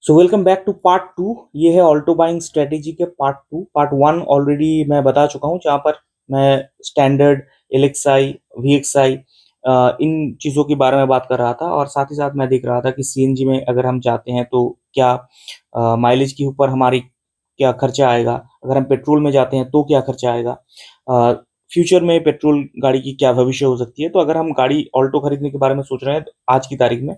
So welcome back to part two. ये है Alto buying strategy के part two. Part one already मैं बता चुका हूँ, जहाँ पर मैं स्टैंडर्ड, एलएक्सआई, वीएक्सआई इन चीज़ों के बारे में बात कर रहा था, और साथ ही साथ मैं देख रहा था कि सीएनजी में अगर हम जाते हैं तो क्या माइलेज के ऊपर हमारी क्या खर्चा आएगा, अगर हम पेट्रोल में जाते हैं तो क्या खर्चा आएगा, फ्यूचर में पेट्रोल गाड़ी की क्या भविष्य हो सकती है। तो अगर हम गाड़ी ऑल्टो खरीदने के बारे में सोच रहे हैं तो आज की तारीख में,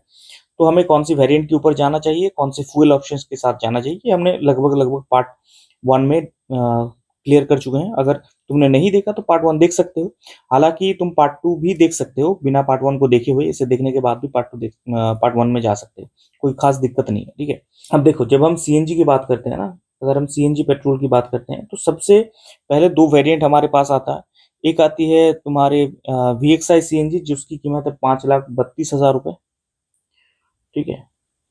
तो हमें कौन सी वेरिएंट के ऊपर जाना चाहिए, कौन से फ्यूल ऑप्शंस के साथ जाना चाहिए, ये हमने लगभग लगभग पार्ट वन में क्लियर कर चुके हैं। अगर तुमने नहीं देखा तो पार्ट वन देख सकते हो। हालांकि तुम पार्ट टू भी देख सकते हो बिना पार्ट वन को देखे हुए। इसे देखने के बाद भी पार्ट वन में जा सकते हो, कोई खास दिक्कत नहीं है। ठीक है, अब देखो, जब हम सीएनजी की बात करते हैं ना, अगर हम सीएनजी पेट्रोल की बात करते हैं तो सबसे पहले दो वेरिएंट हमारे पास आता है। एक आती है तुम्हारे VXI सीएनजी, जिसकी कीमत है 5,32,000 रुपये। ठीक है,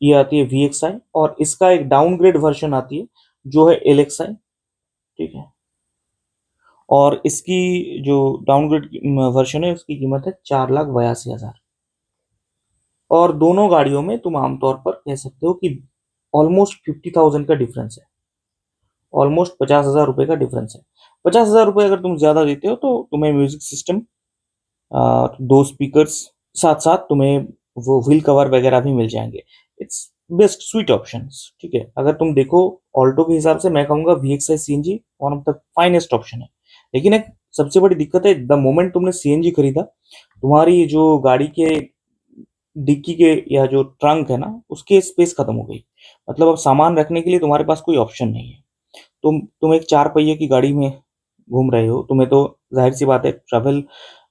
ये आती है VXI, और इसका एक डाउनग्रेड वर्जन आती है जो है LXI। ठीक है, और इसकी जो डाउनग्रेड वर्जन है उसकी कीमत है 4,82,000। और दोनों गाड़ियों में तुम आमतौर पर कह सकते हो कि ऑलमोस्ट 50,000 का डिफरेंस है, ऑलमोस्ट 50,000 रुपये का डिफरेंस है। 50,000 रुपये अगर तुम ज्यादा देते हो तो तुम्हें म्यूजिक सिस्टम, दो स्पीकर्स, साथ साथ तुम्हें वो व्हील कवर वगैरह भी मिल जाएंगे। It's best sweet options. ठीक है, अगर तुम देखो ऑल्टो के हिसाब से, मैं कहूंगा VXI CNG one of the finest option है। लेकिन एक सबसे बड़ी दिक्कत है, द मोमेंट तुमने सीएनजी खरीदा, तुम्हारी जो गाड़ी के डिक्की के या जो ट्रंक है ना, उसके स्पेस खत्म हो गई। मतलब अब सामान रखने के लिए तुम्हारे पास कोई ऑप्शन नहीं है। तुम एक चार पहिए की गाड़ी में घूम रहे हो, तुम्हें तो जाहिर सी बात है ट्रैवल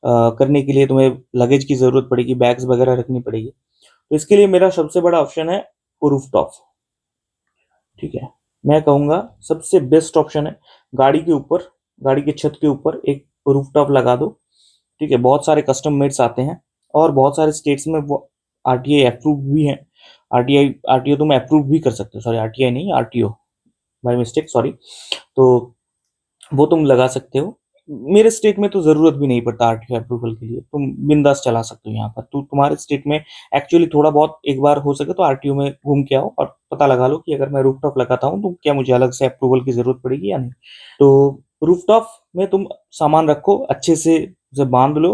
करने के लिए तुम्हें लगेज की जरूरत पड़ेगी, बैग्स वगैरह रखनी पड़ेगी। तो इसके लिए मेरा सबसे बड़ा ऑप्शन है रूफ टॉप। ठीक है, मैं कहूँगा सबसे बेस्ट ऑप्शन है गाड़ी के ऊपर, गाड़ी के छत के ऊपर एक रूफ टॉप लगा दो। ठीक है, बहुत सारे कस्टम मेड्स आते हैं, और बहुत सारे स्टेट्स में वो आरटीआई अप्रूव भी हैं। आरटीआई आरटीओ तुम अप्रूव भी कर सकते हो, सॉरी आरटीआई नहीं, आरटीओ, बाय मिस्टेक, सॉरी। तो वो तुम लगा सकते हो। मेरे स्टेट में तो जरूरत भी नहीं पड़ता आरटीओ अप्रूवल के लिए, तुम बिंदास चला सकते हो यहाँ पर। तो तुम्हारे स्टेट में एक्चुअली थोड़ा बहुत, एक बार हो सके तो आरटीओ में घूम के आओ और पता लगा लो कि अगर मैं रूफटॉप लगाता हूँ तो क्या मुझे अलग से अप्रूवल की जरूरत पड़ेगी या नहीं। तो रूफटॉप में तुम सामान रखो, अच्छे से उसे बांध लो,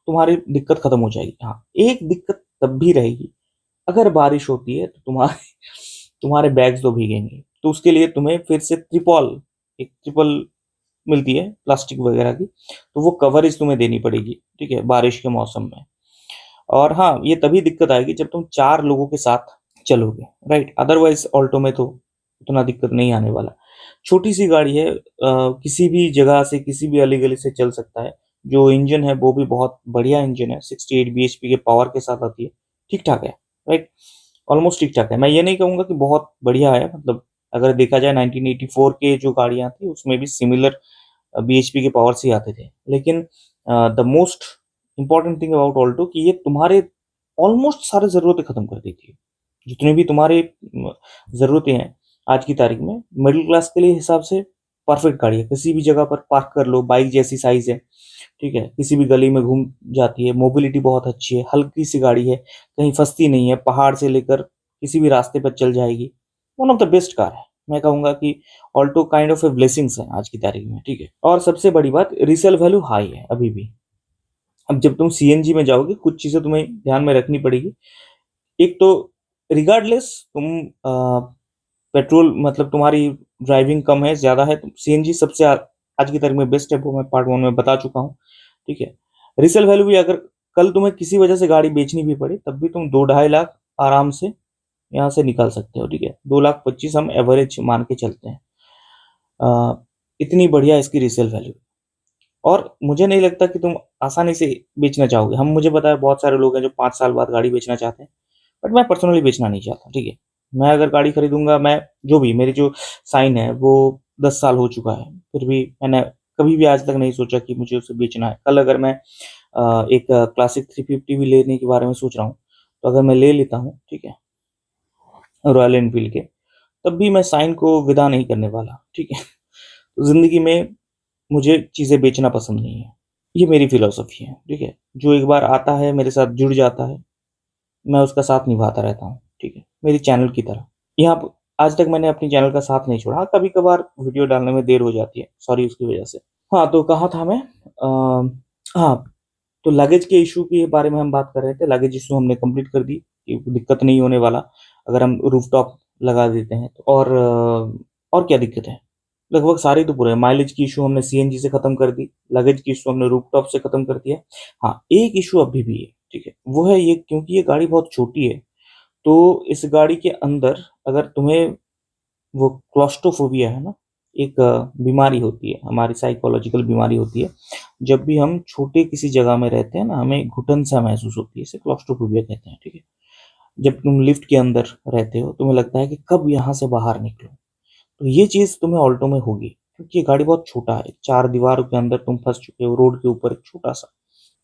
तुम्हारी दिक्कत खत्म हो जाएगी। हाँ, एक दिक्कत तब भी रहेगी, अगर बारिश होती है तो तुम्हारे बैग्स तो भीगेंगे। तो उसके लिए तुम्हें फिर से एक ट्रिपल मिलती है प्लास्टिक वगैरह की, तो वो कवरेज तुम्हें देनी पड़ेगी। ठीक है, बारिश के मौसम में। और हाँ, ये तभी दिक्कत आएगी जब तुम चार लोगों के साथ चलोगे, राइट। अदरवाइज ऑल्टो में तो उतना दिक्कत नहीं आने वाला। छोटी सी गाड़ी है, किसी भी जगह से, किसी भी अली गली से चल सकता है। जो इंजन है वो भी बहुत बढ़िया इंजन है, 68 bhp के पावर के साथ आती है। ठीक ठाक है, राइट, ऑलमोस्ट ठीक ठाक है। मैं ये नहीं कहूंगा कि बहुत बढ़िया है, मतलब अगर देखा जाए 1984 के जो गाड़ियां थी उसमें भी सिमिलर बीएचपी के पावर से ही आते थे। लेकिन the most important thing about Alto कि ये तुम्हारे ऑलमोस्ट सारे जरूरतें खत्म कर देती है। जितनी भी तुम्हारे जरूरतें हैं आज की तारीख में, मिडिल क्लास के लिए हिसाब से परफेक्ट गाड़ी है। किसी भी जगह पर पार्क कर लो, बाइक जैसी साइज है। ठीक है, किसी भी गली में घूम जाती है, मोबिलिटी बहुत अच्छी है, हल्की सी गाड़ी है, कहीं फंसती नहीं है, पहाड़ से लेकर किसी भी रास्ते पर चल जाएगी। One of the best car है। मैं कहूंगा कि Alto kind of A blessings है आज की तारीख में। ठीक है, और सबसे बड़ी बात, रीसेल वैल्यू हाई है अभी भी। अब जब तुम सीएनजी में जाओगे, कुछ चीजें तुम्हें ध्यान में रखनी पड़ेगी। एक तो, रिगार्डलेस तुम पेट्रोल, मतलब तुम्हारी ड्राइविंग कम है ज्यादा है, तो सीएनजी सबसे आज की तारीख में बेस्ट है, वो मैं पार्ट वन में बता चुका हूँ। ठीक है, रीसेल वैल्यू भी, अगर कल तुम्हें किसी वजह से गाड़ी बेचनी भी पड़े तब भी तुम 2-2.5 लाख आराम से यहाँ से निकाल सकते हो। ठीक है, 2,25,000 हम एवरेज मान के चलते हैं। इतनी बढ़िया इसकी रीसेल वैल्यू। और मुझे नहीं लगता कि तुम आसानी से बेचना चाहोगे। मुझे पता है बहुत सारे लोग हैं जो 5 साल बाद गाड़ी बेचना चाहते हैं, बट मैं पर्सनली बेचना नहीं चाहता। ठीक है, मैं अगर गाड़ी खरीदूंगा, मैं जो भी मेरी जो साइन है वो 10 साल हो चुका है, फिर भी मैंने कभी भी आज तक नहीं सोचा कि मुझे उसे बेचना है। कल अगर मैं एक क्लासिक 350 भी लेने के बारे में सोच रहा हूँ, तो अगर मैं ले लेता हूँ, ठीक है, रॉयल एनफील्ड के, तब भी मैं साइन को विदा नहीं करने वाला। ठीक है, तो जिंदगी में मुझे चीजें बेचना पसंद नहीं है। ये मेरी फिलोसफी है। ठीक है, जो एक बार आता है मेरे साथ जुड़ जाता है, मैं उसका साथ निभाता रहता हूँ। ठीक है, मेरी चैनल की तरह। यहाँ प आज तक मैंने अपने चैनल का साथ नहीं छोड़ा। हाँ, कभी-कभार वीडियो डालने में देर हो जाती है, सॉरी उसकी वजह से। हाँ, तो कहाँ था मैं? हाँ, तो लगेज के इश्यू के बारे में हम बात कर रहे थे। लगेज इश्यू हमने कंप्लीट कर दी कि दिक्कत नहीं होने वाला, अगर हम रूफटॉप लगा देते हैं तो। और क्या दिक्कत है? लगभग सारे तो पूरे हैं। माइलेज की इश्यू हमने सीएनजी से खत्म कर दी, लगेज की इश्यू हमने रूफटॉप से खत्म कर दिया। हाँ, एक इश्यू अभी भी है, ठीक है? वो है ये, क्योंकि ये गाड़ी बहुत छोटी है, तो इस गाड़ी के अंदर अगर तुम्हें वो क्लॉस्ट्रोफोबिया है ना, एक बीमारी होती है, हमारी साइकोलॉजिकल बीमारी होती है। जब भी हम छोटे किसी जगह में रहते हैं ना, हमें घुटन सा महसूस होती है, इसे क्लॉस्ट्रोफोबिया कहते हैं, ठीक है? जब तुम लिफ्ट के अंदर रहते हो, तुम्हें लगता है कि कब यहाँ से बाहर निकलो। तो ये चीज़ तुम्हें ऑल्टो में होगी, क्योंकि ये गाड़ी बहुत छोटा है, 4 दीवारों के अंदर तुम फँस चुके हो, रोड के ऊपर एक छोटा-सा।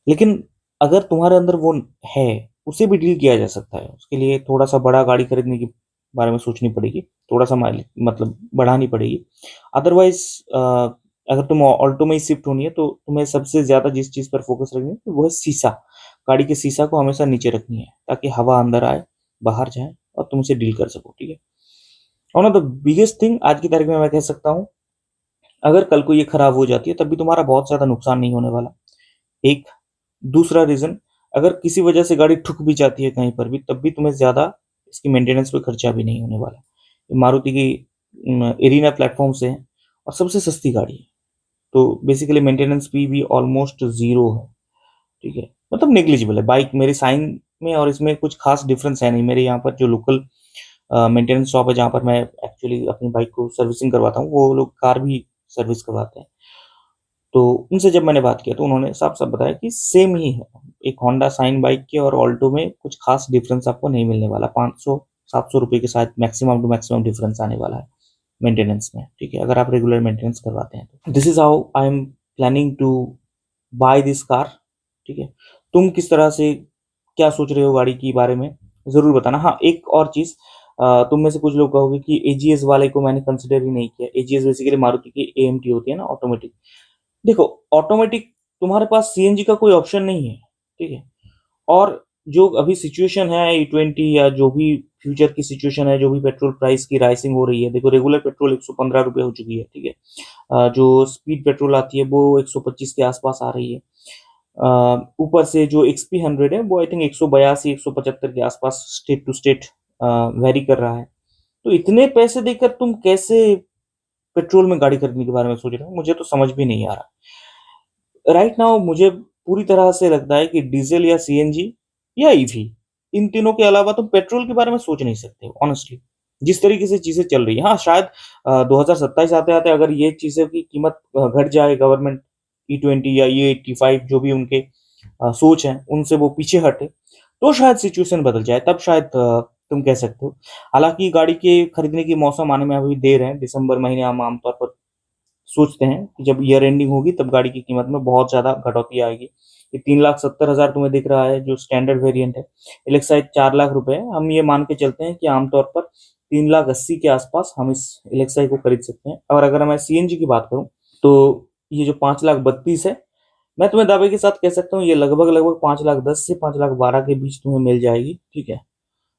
लेकिन अगर तुम्हारे अंदर वो है, उसे भी डील किया जा सकता है। उसके लिए थोड़ा-सा बड़ा गाड़ी खरीदने के बारे में सोचनी पड़ेगी, थोड़ा-सा माइलेज मतलब बढ़ानी पड़ेगी। अदरवाइज़ अगर तुम ऑल्टो में ही शिफ्ट होनी है, तो तुम्हें सबसे ज़्यादा जिस चीज़ पर फ़ोकस रखनी है, वो है शीशा। गाड़ी के शीशा को हमेशा नीचे रखनी है, ताकि हवा अंदर आए, बाहर जाए और तुम उसे डील कर सको, ठीक है? One of the biggest thing आज की तारीख में मैं कह सकता हूँ, अगर कल को ये खराब हो जाती है, तब भी तुम्हारा बहुत ज़्यादा नुकसान नहीं होने वाला। एक दूसरा रीज़न, अगर किसी वजह से गाड़ी ठुक भी जाती है कहीं पर भी, तब भी तुम्हें ज़्यादा इसकी मेंटेनेंस पे खर्चा भी नहीं होने वाला। ये मारुति की एरिना प्लेटफ़ॉर्म से है और सबसे सस्ती गाड़ी है। तो बेसिकली मेंटेनेंस फी भी ऑलमोस्ट ज़ीरो है, ठीक है? मतलब नेग्लिजिबल है। बाइक मेरे साइन में और इसमें कुछ ख़ास डिफ़रेंस है नहीं। मेरे यहाँ पर जो लोकल मेंटेनेंस शॉप है, जहाँ पर मैं एक्चुअली अपनी बाइक को सर्विसिंग करवाता हूँ, वो लोग कार भी सर्विस करवाते हैं। तो उनसे जब मैंने बात किया, तो उन्होंने साफ-साफ बताया कि सेम ही है। एक होंडा शाइन बाइक के और ऑल्टो में कुछ ख़ास डिफ़रेंस आपको नहीं मिलने वाला। 500-700 रुपए के साथ मैक्सिमम टू मैक्सिमम डिफ़रेंस आने वाला है मेंटेनेंस में, ठीक है? अगर आप रेगुलर मेंटेनेंस करवाते हैं तो। This is how I am planning to buy this car, ठीक है? तुम किस तरह से क्या सोच रहे हो गाड़ी के बारे में? ज़रूर बताना। हाँ, एक और चीज़, तुम में से कुछ लोग कहोगे कि एजीएस वाले को मैंने कंसिडर ही नहीं किया। एजीएस बेसिकली मारुति की एएमटी होती है ना, ऑटोमेटिक। देखो, ऑटोमेटिक तुम्हारे पास सीएनजी का कोई ऑप्शन नहीं है, ठीक है? और जो अभी सिचुएशन है ई20 या जो भी फ्यूचर की सिचुएशन है, जो भी पेट्रोल प्राइस की राइजिंग हो रही है, देखो रेगुलर पेट्रोल ₹115 हो चुकी है, ठीक है? जो स्पीड पेट्रोल आती है वो 125 के आस-पास आ रही है। ऊपर से जो एक्सपी 100 है वो आई थिंक 182, 175 के आस-पास स्टेट टू स्टेट वैरी कर रहा है। तो इतने पैसे देकर तुम कैसे पेट्रोल में गाड़ी खरीदने के बारे में सोच रहे हो? मुझे तो समझ भी नहीं आ रहा। राइट नाउ मुझे पूरी तरह से लगता है कि डीज़ल या सीएनजी या ईवी, इन तीनों के अलावा तुम पेट्रोल के बारे में सोच नहीं सकते हो ऑनेस्टली। जिस तरीके से चीज़ें चल रही हैं। हाँ, शायद 2027 आते-आते अगर ये चीज़ों की कीमत घट जाए, गवर्नमेंट ई20 या ई85 जो भी उनके सोच है, उनसे वो पीछे हटे, तो शायद सिचुएशन बदल जाए, तब शायद तुम कह सकते हो। हालाँकि गाड़ी के खरीदने की मौसम आने में अभी देर है, दिसंबर महीने हम आमतौर पर सोचते हैं कि जब ईयर एंडिंग होगी तब गाड़ी की कीमत में बहुत ज़्यादा कटौती आएगी। ये 3,70,000 तुम्हें दिख रहा है जो स्टैंडर्ड वेरिएंट है। एलेक्साइ 4 लाख रुपए है। हम ये मान के चलते हैं कि आमतौर पर 3,80,000 के आसपास हम इस एलेक्साइ को खरीद सकते हैं। और अगर मैं सीएनजी की बात करूँ, तो ये जो 5,32,000 है, मैं तुम्हें दावे के साथ कह सकता हूँ ये लगभग-लगभग 5,10,000 से 5,12,000 के बीच तुम्हें मिल जाएगी, ठीक है?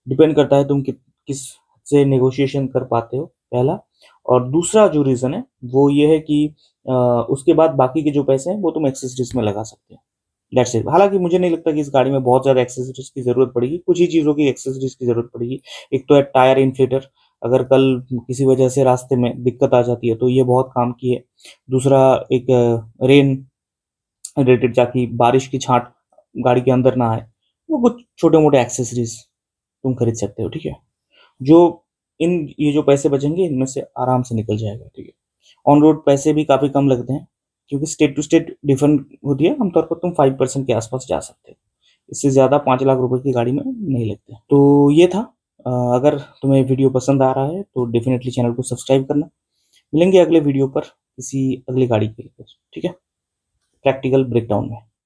डिपेंड करता है तुम किस से नेगोशिएशन कर पाते हो, पहला। और दूसरा जो रीज़न है, वो ये है कि उसके बाद बाकी के जो पैसे हैं, वो तुम एक्सेसरीज़ में लगा सकते हो। That's it. हालाँकि मुझे नहीं लगता कि इस गाड़ी में बहुत ज़्यादा एक्सेसरीज़ की ज़रूरत पड़ेगी, कुछ ही चीज़ों की एक्सेसरीज़ की ज़रूरत पड़ेगी। एक तो है टायर इन्फ्लेटर, अगर कल किसी वजह से रास्ते में दिक्कत आ जाती है, तो ये बहुत काम की है। दूसरा एक रेन रिलेटेड, ताकि बारिश की छाँट गाड़ी के अंदर ना आए, वो कुछ छोटे-मोटे एक्सेसरीज़ तुम खरीद सकते हो, ठीक है? जो ये जो पैसे बचेंगे इनमें से आराम से निकल जाएगा, ठीक है? ऑन रोड पैसे भी काफ़ी कम लगते हैं, क्योंकि स्टेट टू स्टेट डिफरेंट होती है, आमतौर पर तुम 5% के आस-पास जा सकते हो। इससे ज़्यादा 5 लाख रुपए की गाड़ी में नहीं लगते। तो ये था। अगर तुम्हें वीडियो पसंद आ रहा है तो डेफ़िनेटली चैनल को सब्सक्राइब करना। मिलेंगे अगले वीडियो पर किसी अगली गाड़ी के लिए, ठीक है? प्रैक्टिकल ब्रेकडाउन में।